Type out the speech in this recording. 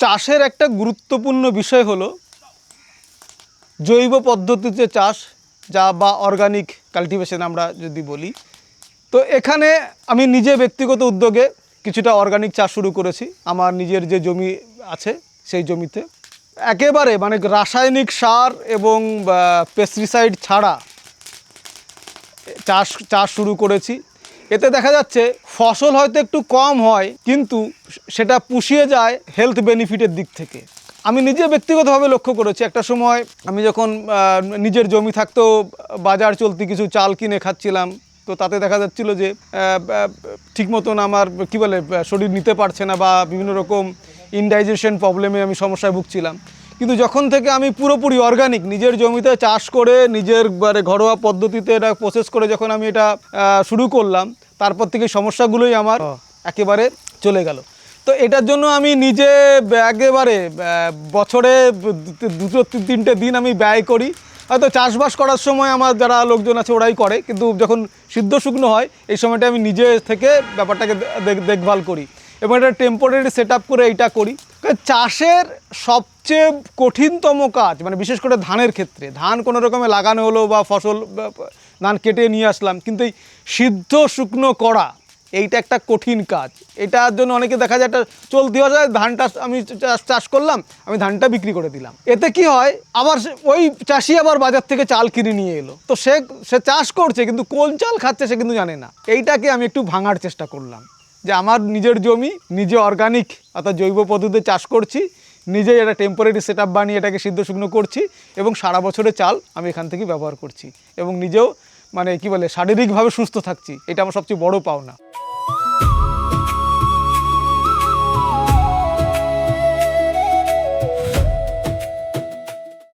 চাষের একটা গুরুত্বপূর্ণ বিষয় হলো জৈব পদ্ধতিতে চাষ, যা বা অর্গানিক কাল্টিভেশন আমরা যদি বলি। তো এখানে আমি নিজে ব্যক্তিগত উদ্যোগে কিছুটা অর্গানিক চাষ শুরু করেছি। আমার নিজের যে জমি আছে সেই জমিতে একেবারে মানে রাসায়নিক সার এবং পেস্টিসাইড ছাড়া চাষ শুরু করেছি। এতে দেখা যাচ্ছে ফসল হয়তো একটু কম হয়, কিন্তু সেটা পুষিয়ে যায় হেলথ বেনিফিটের দিক থেকে। আমি নিজে ব্যক্তিগতভাবে লক্ষ্য করেছি, একটা সময় আমি যখন নিজের জমি থাকতেও বাজার চলতি কিছু চাল কিনে খাচ্ছিলাম, তো তাতে দেখা যাচ্ছিল যে ঠিক মতন আমার কী বলে শরীর নিতে পারছে না বা বিভিন্ন রকম ইনডাইজেশন প্রবলেমে আমি সমস্যায় ভুগছিলাম। কিন্তু যখন থেকে আমি পুরোপুরি অর্গানিক নিজের জমিতে চাষ করে নিজের ঘরোয়া পদ্ধতিতে এটা প্রসেস করে যখন আমি এটা শুরু করলাম, তারপর থেকে সমস্যাগুলোই আমার একেবারে চলে গেল। তো এটার জন্য আমি নিজে একেবারে বছরে 2-3টে দিন আমি ব্যয় করি। হয়তো চাষবাস করার সময় আমার যারা লোকজন আছে ওরাই করে, কিন্তু যখন সিদ্ধ শুকনো হয় এই সময়টা আমি নিজে থেকে ব্যাপারটাকে দেখভাল করি এবং এটা টেম্পোরারি সেট আপ করে এইটা করি। চাষের সবচেয়ে কঠিনতম কাজ, মানে বিশেষ করে ধানের ক্ষেত্রে, ধান কোনো রকমে লাগানো হলো বা ফসল ধান কেটে নিয়ে আসলাম, কিন্তু এই সিদ্ধ শুকনো করা এইটা একটা কঠিন কাজ। এটার জন্য অনেকে দেখা যায় একটা চলতি হয়ে যায়, ধানটা আমি চাষ করলাম, আমি ধানটা বিক্রি করে দিলাম। এতে কি হয়, আবার ওই চাষি আবার বাজার থেকে চাল কিনে নিয়ে এলো, তো সে চাষ করছে কিন্তু কোন চাল খাচ্ছে সে কিন্তু জানে না। এইটাকে আমি একটু ভাঙার চেষ্টা করলাম, যে আমার নিজের জমি নিজে অর্গানিক অর্থাৎ জৈব পদ্ধতিতে চাষ করছি, নিজেই একটা টেম্পোরারি সেট আপ বানিয়ে এটাকে সিদ্ধ শুকনো করছি এবং সারা বছরের চাল আমি এখান থেকে ব্যবহার করছি এবং নিজেও মানে কি বলে শারীরিকভাবে সুস্থ থাকছি। এটা আমার সবচেয়ে বড় পাওনা।